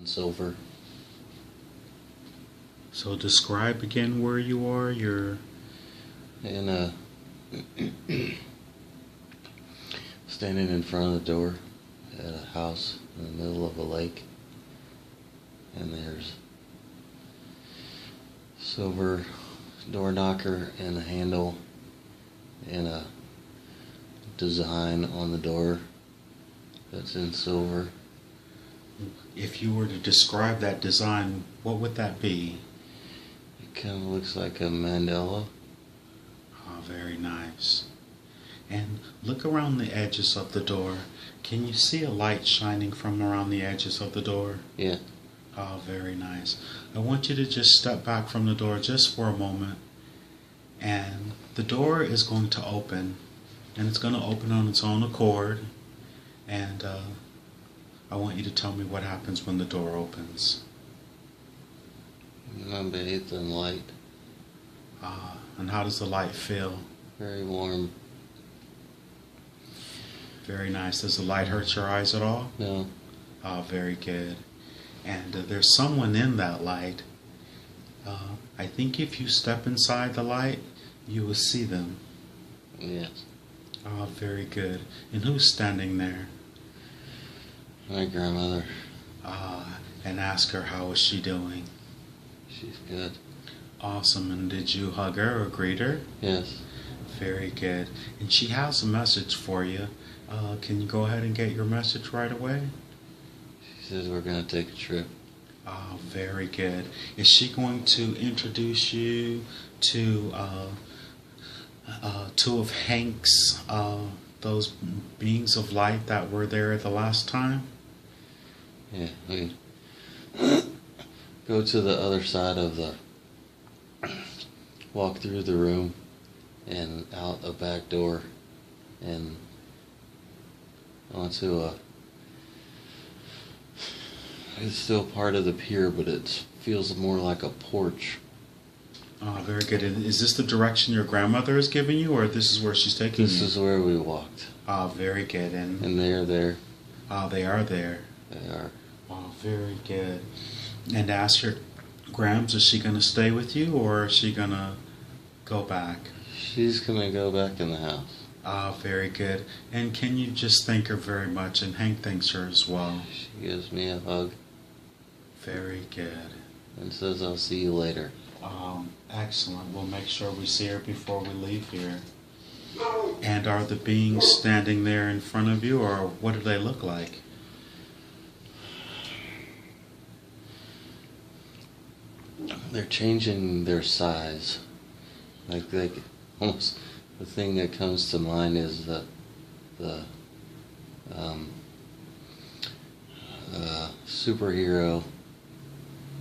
silver. So describe again where you are. You're And standing in front of the door at a house in the middle of a lake. And there's silver door knocker and a handle and a design on the door that's in silver. If you were to describe that design, what would that be? It kind of looks like a mandala. Oh, very nice. And look around the edges of the door. Can you see a light shining from around the edges of the door? Yeah. Oh, very nice. I want you to just step back from the door just for a moment. And the door is going to open. And it's going to open on its own accord. And I want you to tell me what happens when the door opens. I'm bathed in light. And how does the light feel? Very warm. Very nice. Does the light hurt your eyes at all? No. Very good. And there's someone in that light. I think if you step inside the light, you will see them. Yes. Very good. And who's standing there? My grandmother. And ask her how is she doing. She's good. Awesome. And did you hug her or greet her? Yes. Very good. And she has a message for you. Can you go ahead and get your message right away? She says we're going to take a trip. Very good. Is she going to introduce you to two of Hank's, those beings of light that were there the last time? Yeah, we go to the other side of the, walk through the room and out a back door and onto a, it's still part of the pier, but it feels more like a porch. Very good. And is this the direction your grandmother is giving you, or this is where she's taking you? This is where we walked. Very good. And they are there. They are there. They are. Very good. And ask her, Grams, is she going to stay with you, or is she going to go back? She's going to go back in the house. Very good. And can you just thank her very much? And Hank thanks her as well. She gives me a hug. Very good. And says I'll see you later. Excellent. We'll make sure we see her before we leave here. And are the beings standing there in front of you, or what do they look like? They're changing their size. Like almost the thing that comes to mind is the superhero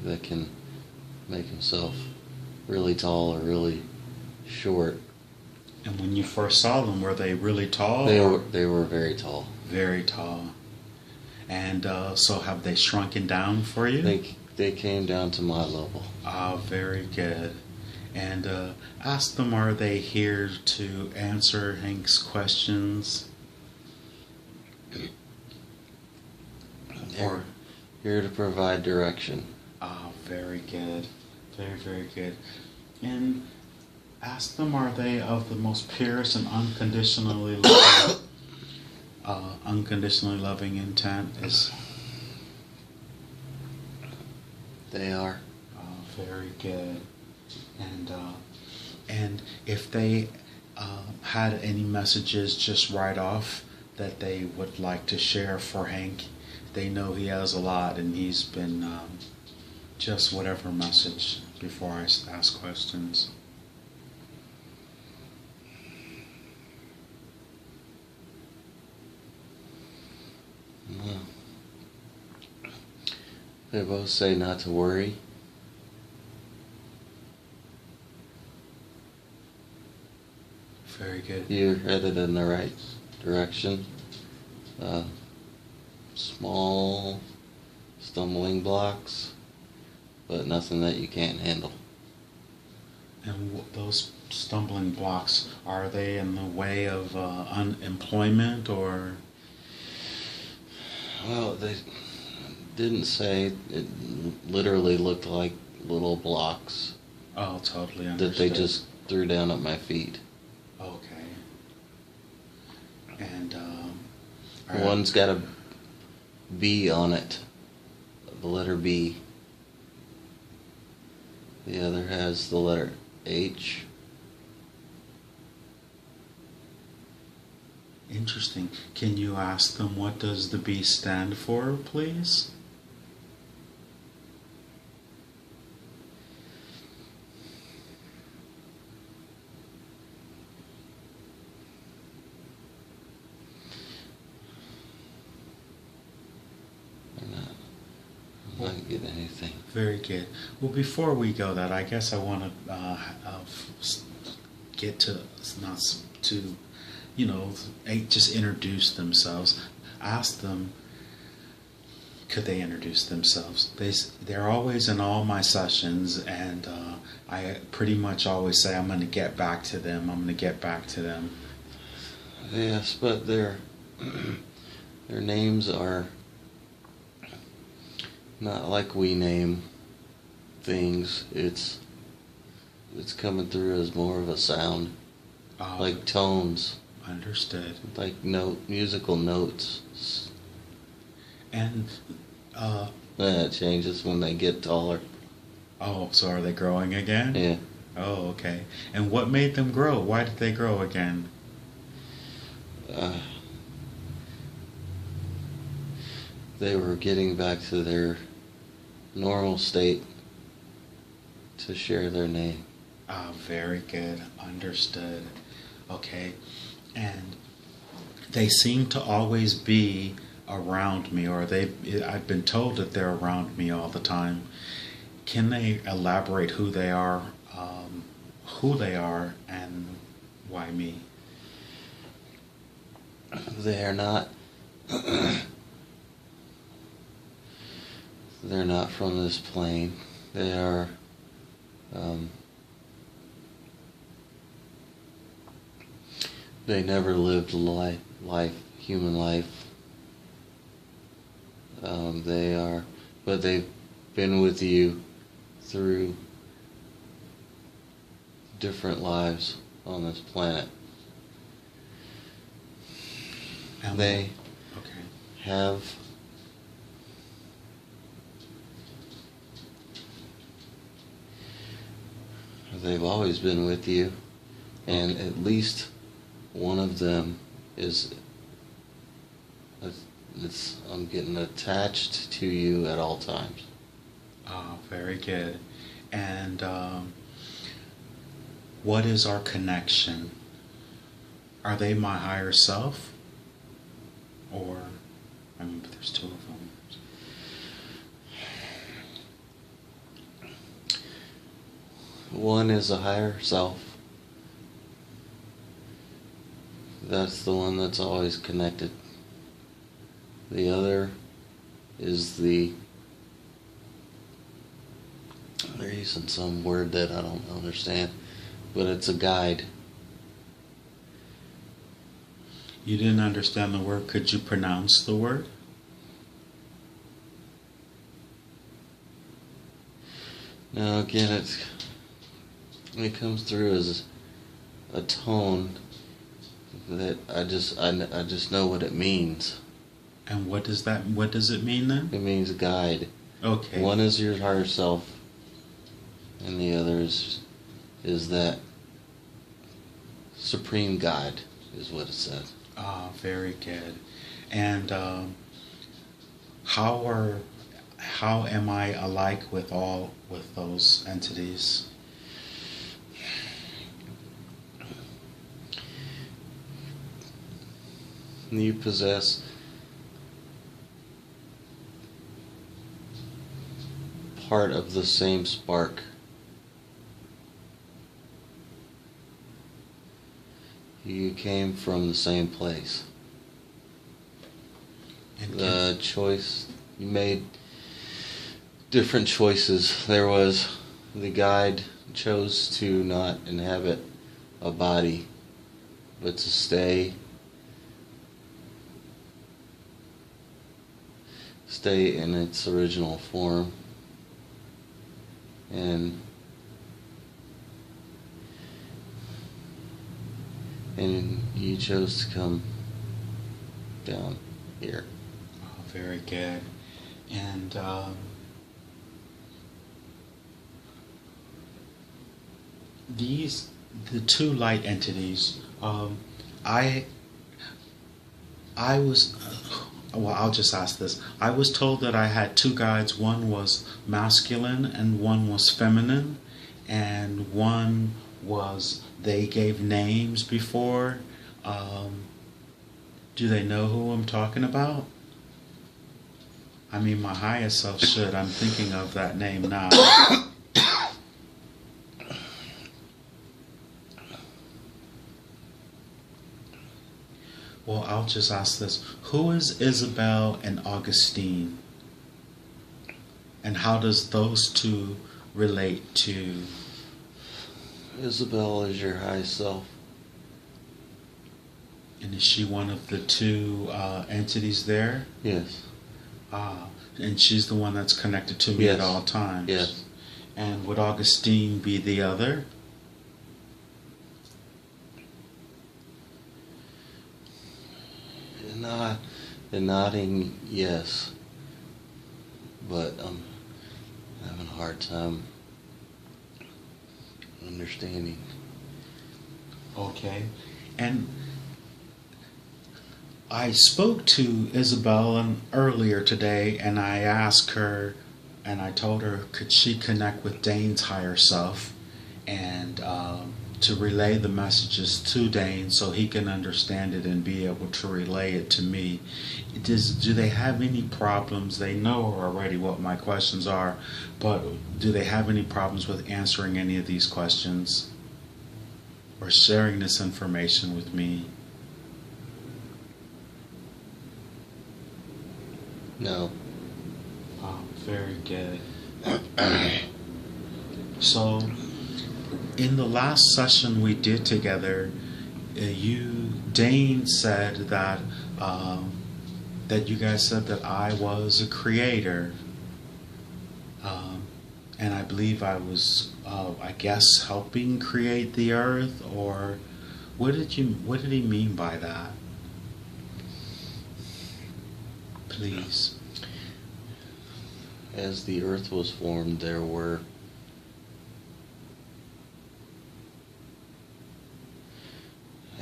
that can make himself really tall or really short. And when you first saw them, were they really tall? They were very tall. Very tall. And so have they shrunken down for you? They came down to my level. Very good. And ask them, are they here to answer Hank's questions? Or here to provide direction. Very good. Very, very good. And ask them, are they of the most purest and unconditionally loving intent? They are. Very good. And if they had any messages just right off that they would like to share for Hank, they know he has a lot, and he's been just whatever message before I ask questions. Well, they both say not to worry. Very good. You're headed in the right direction. Small stumbling blocks, but nothing that you can't handle. And those stumbling blocks, are they in the way of unemployment or? Well, didn't say. It literally looked like little blocks Oh, totally that understood. they just threw down at my feet. Okay. And One's got a B on it, the letter B. The other has the letter H. interesting. Can you ask them what does the B stand for, please? I'm not getting anything. Very good. Well, before we go, that I guess I want to get to not to, just introduce themselves. Ask them, could they introduce themselves? They're always in all my sessions, and I pretty much always say I'm going to get back to them. I'm going to get back to them. Yes, but their names are not like we name things. It's coming through as more of a sound, like tones, Understood. like musical notes. And That changes when they get taller. oh, so are they growing again? Yeah. Oh, okay. And what made them grow? Why did they grow again? They were getting back to their normal state to share their name. Ah, very good. Understood. Okay. And they seem to always be around me, or I've been told that they're around me all the time. Can they elaborate who they are, and why me? They are not. They're not from this plane. They are. They never lived human life. They are, but they've been with you through different lives on this planet. And They okay. have they've always been with you, and at least one of them is I'm getting attached to you at all times. Ah, very good. And what is our connection? Are they my higher self? Or, but there's two of them. One is a higher self. That's the one that's always connected. The other is they're using some word that I don't understand, but it's a guide. You didn't understand the word. Could you pronounce the word? Now again, it comes through as a tone that I just know what it means. And what does it mean then? It means guide. Okay. One is your higher self, and the other is that supreme guide, is what it said. Ah, very good. And how am I alike with those entities? You possess part of the same spark. You came from the same place. And The choice, you made different choices. There was, the guide chose to not inhabit a body, but to stay stay in its original form, and you chose to come down here. Oh, very good. And the two light entities, I was, well, I'll just ask this. I was told that I had two guides. One was masculine and one was feminine, and one was, they gave names before. Do they know who I'm talking about? I mean, my highest self should. I'm thinking of that name now. Well, I'll just ask this. Who is Isabel and Augustine? And how does those two relate to... Isabel is your high self. And is she one of the two entities there? Yes. Ah, and she's the one that's connected to me Yes. at all times? Yes. And would Augustine be the other? The nodding, yes. But I'm having a hard time understanding. Okay. And I spoke to Isabel earlier today, and I asked her, and I told her, could she connect with Dane's higher self and to relay the messages to Dane so he can understand it and be able to relay it to me. Do they have any problems? They know already what my questions are, but do they have any problems with answering any of these questions or sharing this information with me? No. Oh, very good. So, in the last session we did together, Dane said that that you guys said that I was a creator, and I believe I was, I guess, helping create the earth. Or what did he mean by that? Please. As the earth was formed, there were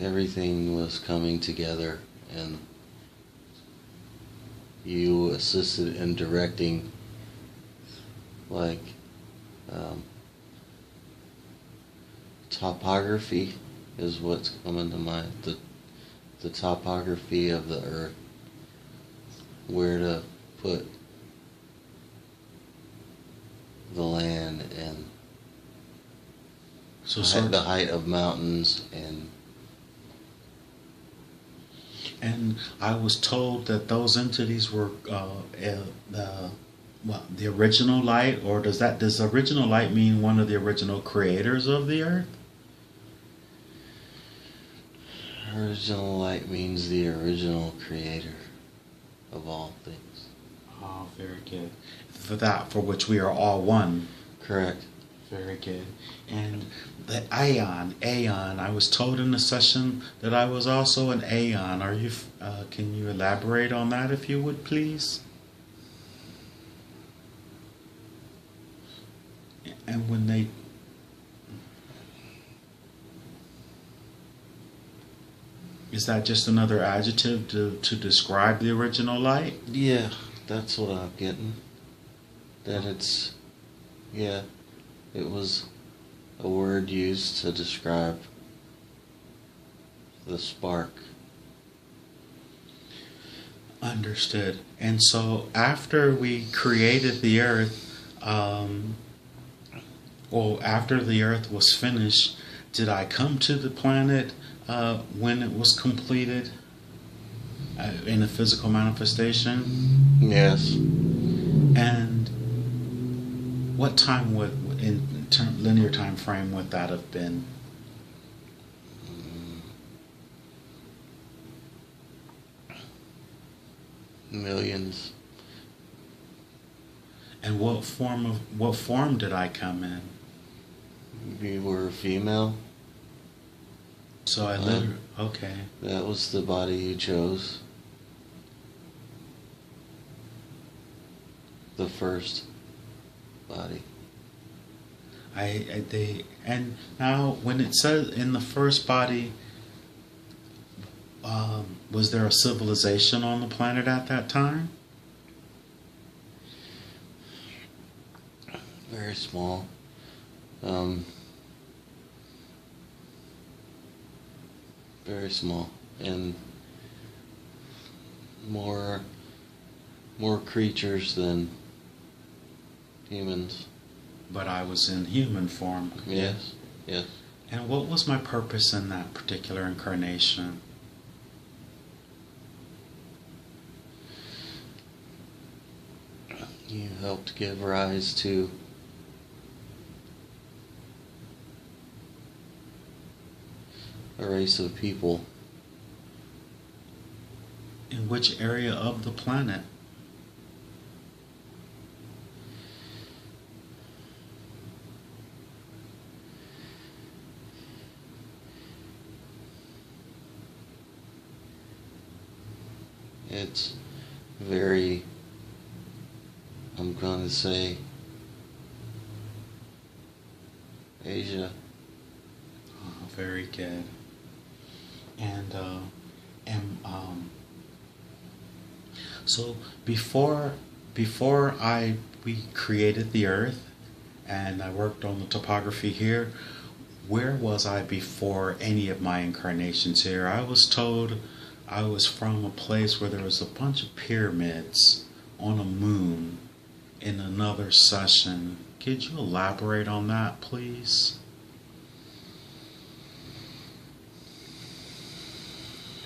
everything was coming together, and you assisted in directing, like topography is what's coming to mind. The topography of the earth, where to put the land, and So the height of mountains, and I was told that those entities were the original light, or does original light mean one of the original creators of the earth? original light means the original creator of all things. Oh, very good. For which we are all one. Correct. Very good. And the aeon, I was told in the session that I was also an aeon. Can you elaborate on that, if you would, please? And when they... Is that just another adjective to describe the original light? Yeah, that's what I'm getting. That it's... Yeah, it was a word used to describe the spark. Understood. And so after we created the earth, after the earth was finished, did I come to the planet when it was completed in a physical manifestation? Yes. And what time linear time frame would that have been? Millions. And what form did I come in? You were female. So I literally, okay. That was the body you chose. The first body. And now when it says in the first body, was there a civilization on the planet at that time? Very small. Very small, and more creatures than humans. But I was in human form. Yes, yes. And what was my purpose in that particular incarnation? You helped give rise to a race of people. In which area of the planet? It's very, I'm going to say, Asia. Oh, very good. And so before we created the Earth, and I worked on the topography here, where was I before any of my incarnations here? I was told I was from a place where there was a bunch of pyramids on a moon in another session. Could you elaborate on that, please?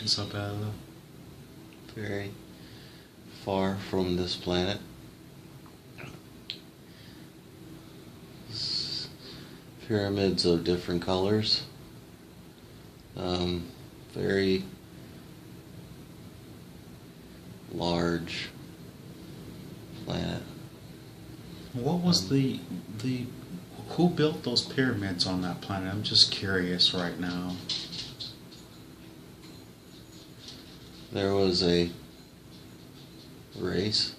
Isabella? Very far from this planet. Pyramids of different colors. Very large planet. What was the who built those pyramids on that planet? I'm just curious right now. There was a race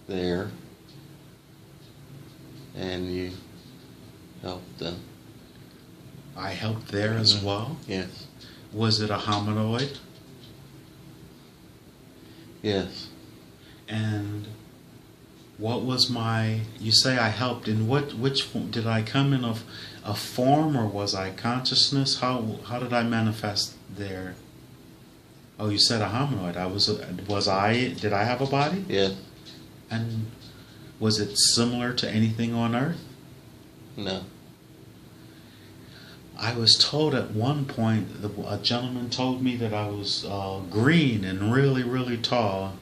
there, and you helped them. I helped there as well? Yes. Was it a hominoid? Yes. And what was you say I helped, in which form? Did I come in a form, or was I consciousness? How did I manifest there? Oh, you said a hominoid. Did I have a body? Yes. And was it similar to anything on Earth? No. I was told at one point, a gentleman told me that I was green and really, really tall.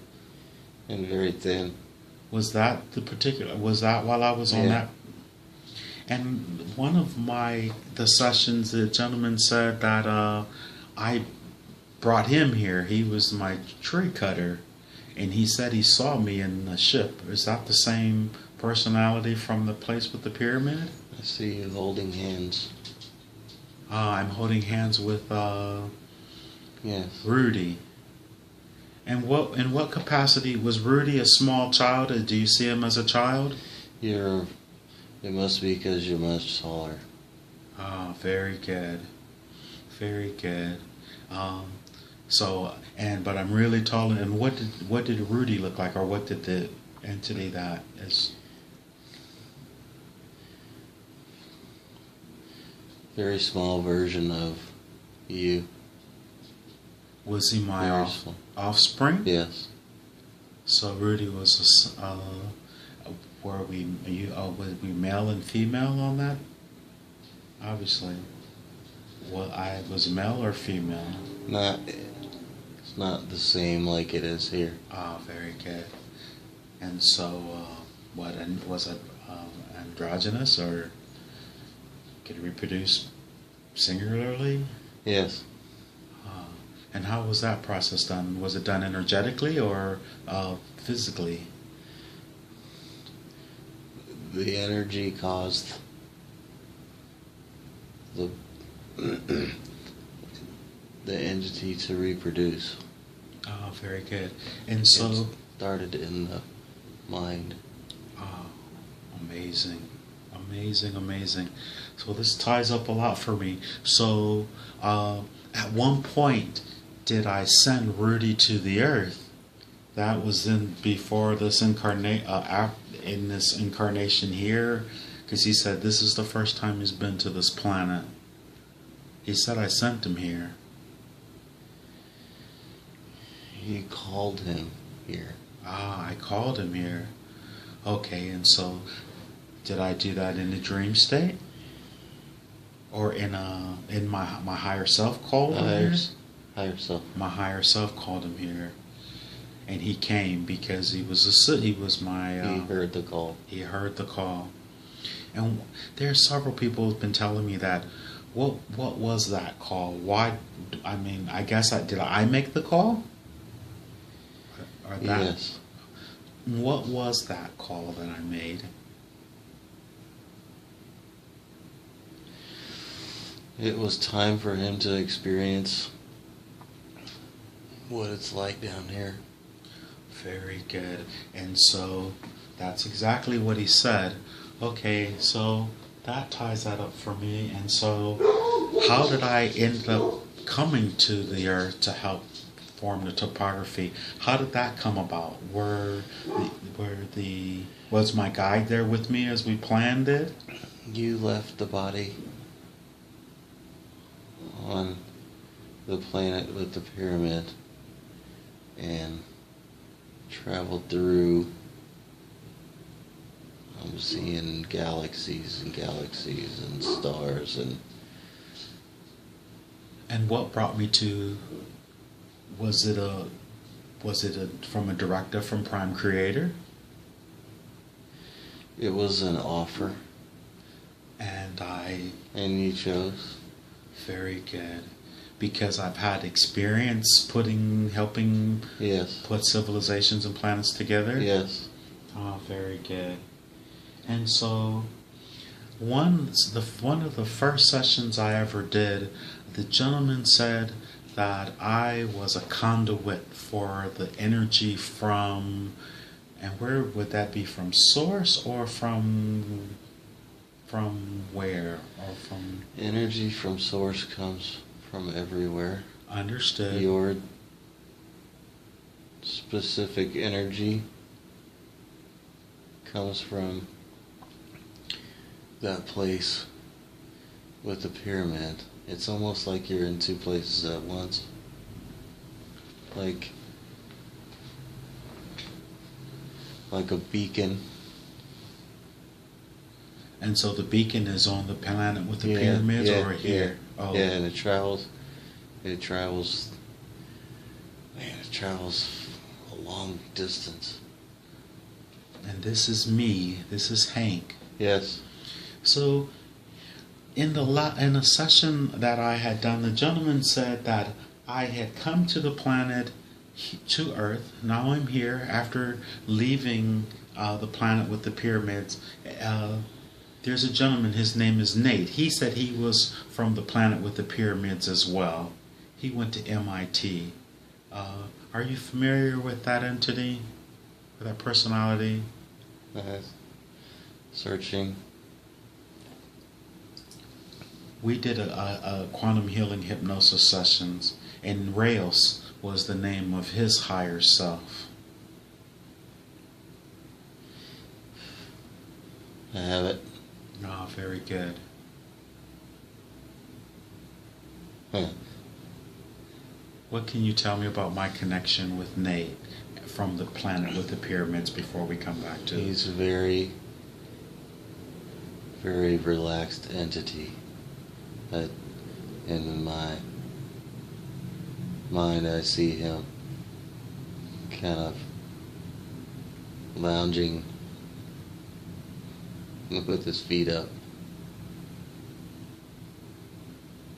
And very thin. Was that while I was on that? And one of the sessions, the gentleman said that I brought him here. He was my tree cutter, and he said he saw me in the ship. Is that the same personality from the place with the pyramid? I see you holding hands. I'm holding hands with Yes. Rudy. And in what capacity was Rudy? A small child? Do you see him as a child? It must be because you're much taller. Ah, very good, very good. But I'm really tall. And what did Rudy look like, or what did the entity that is? Very small version of you. Was he my offspring? Yes. So Rudy was were we male and female on that? Obviously. Well, I was male or female? It's not the same like it is here. Ah, very good. And so, was it androgynous, or could it reproduce singularly? Yes. And how was that process done? Was it done energetically or physically? the energy caused the the entity to reproduce. Oh, very good. And so it started in the mind. oh, amazing. Amazing, amazing. So this ties up a lot for me. So at one point, did I send Rudy to the earth? That was in before this in this incarnation here, because he said this is the first time he's been to this planet. He said I sent him here. You called him here. Ah, I called him here. Okay, and so did I do that in a dream state, or in my higher self called him here? Higher self. My higher self called him here, and he came because he was my. He heard the call. He heard the call, and there are several people who've been telling me that. What was that call? Why? I mean, I guess did I make the call? Or that, yes. What was that call that I made? It was time for him to experience what it's like down here. Very good. And so that's exactly what he said. Okay, so that ties that up for me. And so how did I end up coming to the earth to help form the topography? How did that come about? Was my guide there with me as we planned it? You left the body on the planet with the pyramid and traveled through. I'm seeing galaxies and galaxies and stars and what brought me to? Was it from a directive from Prime Creator? It was an offer. And you chose. Very good. Because I've had experience helping yes. put civilizations and planets together? Yes. Oh, very good. And so one of the first sessions I ever did, the gentleman said that I was a conduit for the energy from, and where would that be, from source or from where, or from? Energy from source comes from everywhere. Understood. Your specific energy comes from that place with the pyramid. It's almost like you're in two places at once. Like a beacon. And so the beacon is on the planet with the pyramids, or here? Yeah. Oh. Yeah, and it travels a long distance. And this is me. This is Hank. Yes. So in a session that I had done, the gentleman said that I had come to the planet, to Earth. Now I'm here after leaving the planet with the pyramids. There's a gentleman, his name is Nate. He said he was from the planet with the pyramids as well. He went to MIT. Are you familiar with that entity? With that personality? Searching. We did a quantum healing hypnosis sessions, and Rails was the name of his higher self. I have it. Ah, very good. What can you tell me about my connection with Nate from the planet with the pyramids before we come back to? He's a very, very relaxed entity. But in my mind, I see him kind of lounging with his feet up.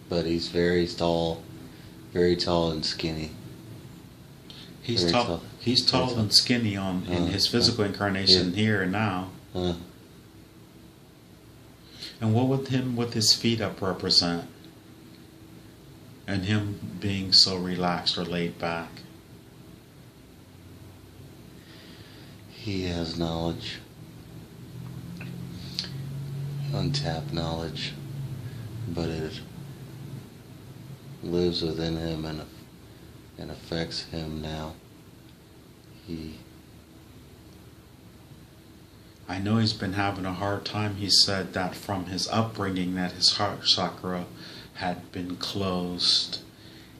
But he's very tall and skinny. He's tall. He's tall and skinny in his physical incarnation here and now. And what would him with his feet up represent? And him being so relaxed or laid back? He has knowledge, untapped knowledge, but it lives within him and affects him now. I know he's been having a hard time. He said that from his upbringing that his heart chakra had been closed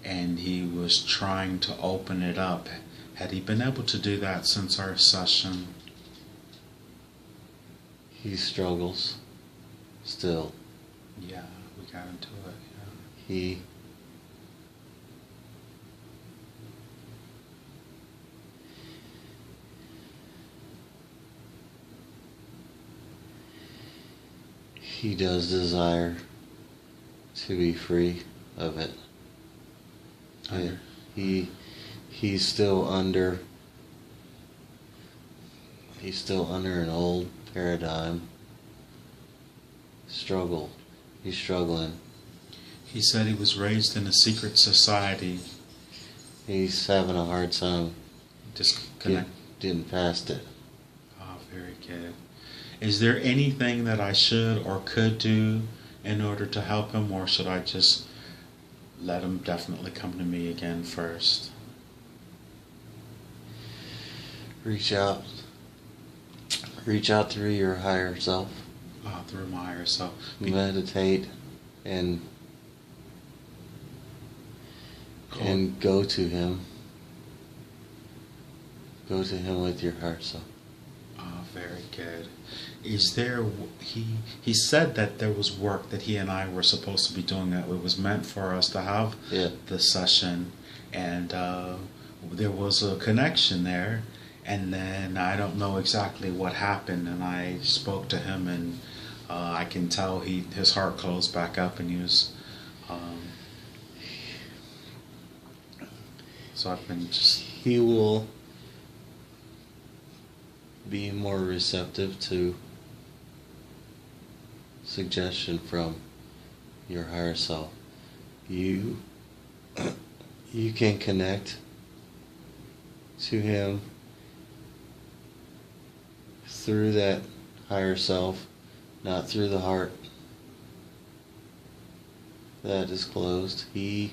and he was trying to open it up. Had he been able to do that since our session? He struggles still. Yeah, we got into it. Yeah. He does desire to be free of it. He's still under an old paradigm. He's struggling. He said he was raised in a secret society. He's having a hard time getting past it. Oh, very good. Is there anything that I should or could do in order to help him, or should I just let him definitely come to me again first? Reach out through your higher self. Oh, through my higher self. Meditate and go to him. Go to him with your heart self. Oh, very good. Is there, he said that there was work that he and I were supposed to be doing, that it was meant for us to have the session, and there was a connection there, and then I don't know exactly what happened, and I spoke to him, and I can tell his heart closed back up, and he was so I've been just... He will be more receptive to suggestion from your higher self. You can connect to him through that higher self, not through the heart that is closed. He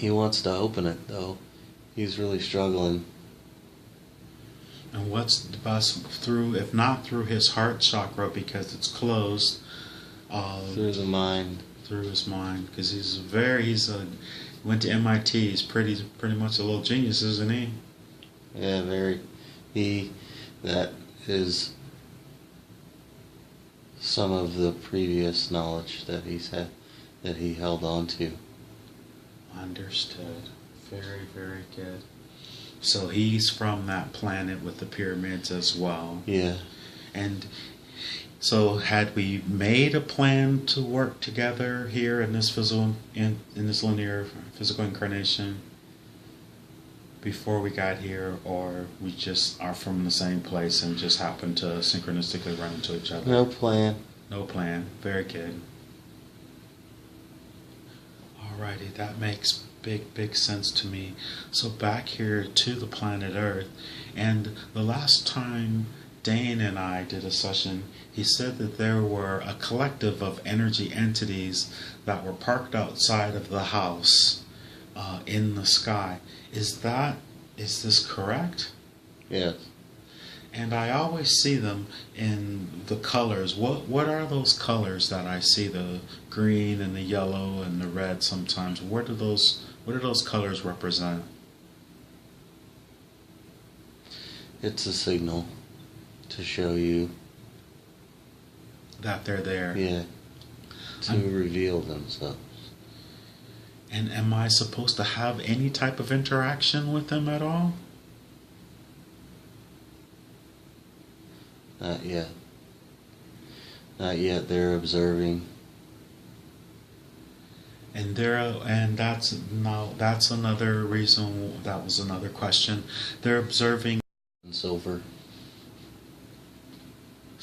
wants to open it, though. He's really struggling. And what's the best through, if not through his heart chakra because it's closed? Through the mind. Through his mind, because he went to MIT. He's pretty much a little genius, isn't he? Yeah, very. That is some of the previous knowledge that he's had, that he held on to. Understood. Very, very good. So he's from that planet with the pyramids as well. Yeah. And so had we made a plan to work together here in this in this linear physical incarnation before we got here, or we just are from the same place and just happen to synchronistically run into each other? No plan. No plan. Very good. Alrighty, that makes big sense to me. So back here to the planet Earth, and the last time Dane and I did a session, he said that there were a collective of energy entities that were parked outside of the house in the sky. Is this correct? Yes. And I always see them in the colors. What are those colors that I see? The green and the yellow and the red sometimes. What do those colors represent? It's a signal to show you that they're there. Yeah. To reveal themselves. And am I supposed to have any type of interaction with them at all? Not yet. Not yet. They're observing. And that's another reason. That was another question. They're observing Silver.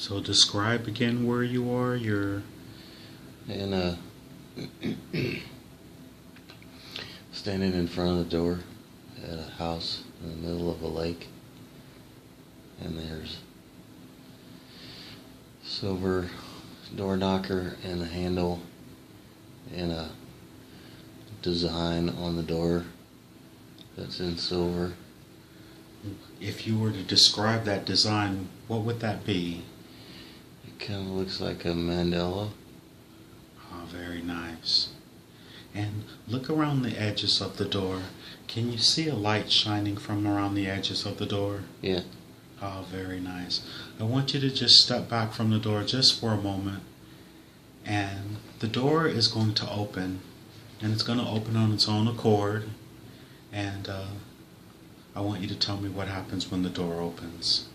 So describe again where you are. You're in a standing in front of the door at a house in the middle of a lake, and there's silver door knocker and a handle and a design on the door that's in silver. If you were to describe that design, what would that be? It kind of looks like a mandala. Oh, very nice. And look around the edges of the door. Can you see a light shining from around the edges of the door? Yeah. Oh, very nice. I want you to just step back from the door just for a moment. And the door is going to open. And it's going to open on its own accord. And I want you to tell me what happens when the door opens.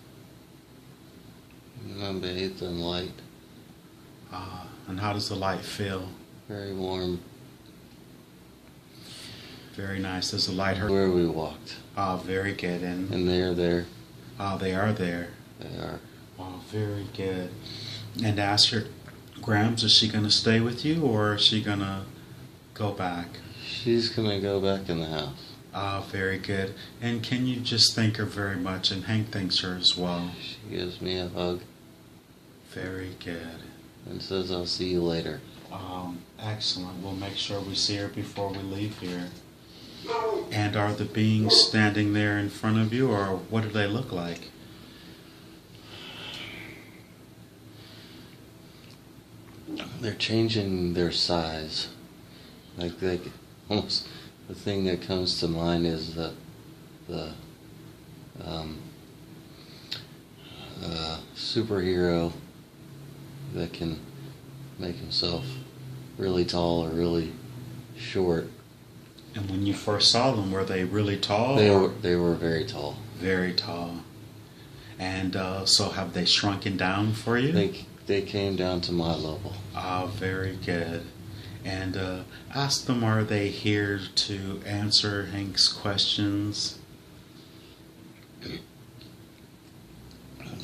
I'm bathed in light. And how does the light feel? Very warm. Very nice. Does the light hurt? Where we walked. Very good. And they're there. They are there. They are. Oh, very good. And ask her, Grams, is she going to stay with you or is she going to go back? She's going to go back in the house. Very good. And can you just thank her very much? And Hank thanks her as well. She gives me a hug. Very good. And says, I'll see you later. Excellent. We'll make sure we see her before we leave here. And are the beings standing there in front of you, or what do they look like? They're changing their size. Like almost the thing that comes to mind is the superhero that can make himself really tall or really short. And when you first saw them, were they really tall? They were very tall. Very tall. And so have they shrunken down for you? They came down to my level. Very good. And ask them, are they here to answer Hank's questions?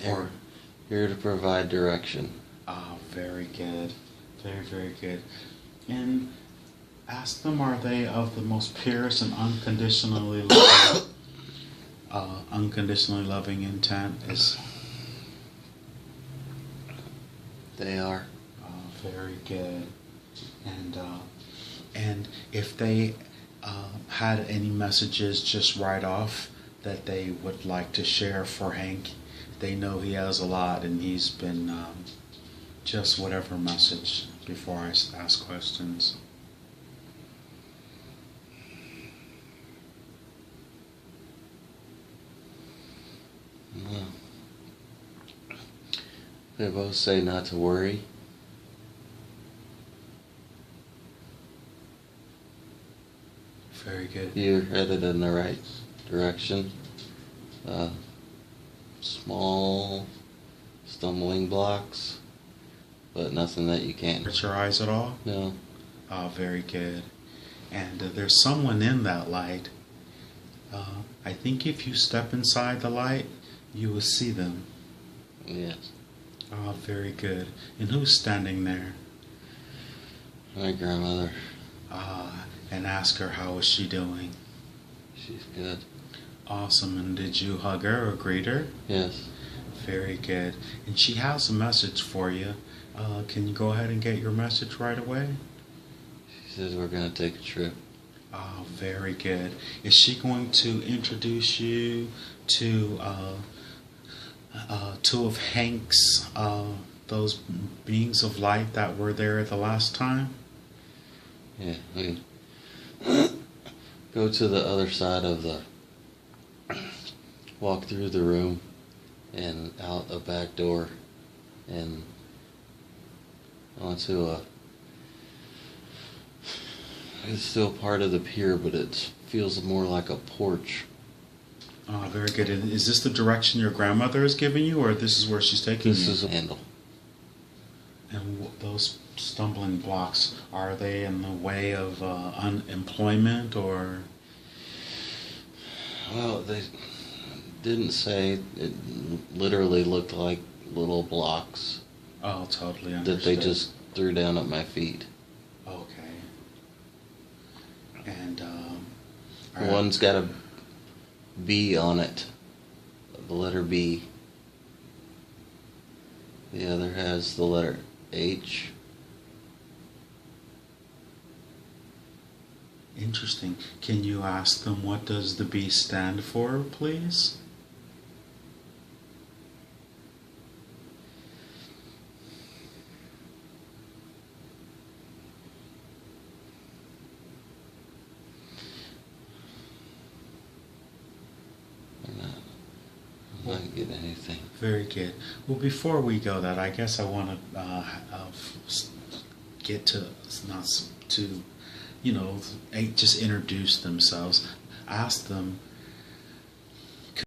Or here to provide direction. Very good. Very, very good. And ask them, are they of the most purest and unconditionally loving intent? They are. Very good. And if they had any messages just right off that they would like to share for Hank, they know he has a lot, and he's been just whatever message before I ask questions. Well, they both say not to worry. Very good. You're headed in the right direction. Small stumbling blocks, but nothing that you can't. Hurt your eyes at all? No. Very good. And there's someone in that light. I think if you step inside the light, you will see them. Yes. Very good. And who's standing there? My grandmother. And ask her, how is she doing? She's good. Awesome. And did you hug her or greet her? Yes. Very good. And she has a message for you. Can you go ahead and get your message right away? She says we're going to take a trip. Very good. Is she going to introduce you to two of Hank's, those beings of light that were there the last time? Yeah, we go to the other side of the, walk through the room and out a back door and onto it's still part of the pier, but it feels more like a porch. Very good. And is this the direction your grandmother is giving you, or this is where she's taking you? This is a handle. And those stumbling blocks, are they in the way of unemployment, or? Well, they didn't say. It literally looked like little blocks Oh, totally that understood. they just threw down at my feet. Okay. And One's got a B on it, the letter B. The other has the letter H. Interesting. Can you ask them what does the B stand for, please? I'm not getting anything. Very good. Well, before we go, that I guess I want to get to not to, just introduce themselves. Ask them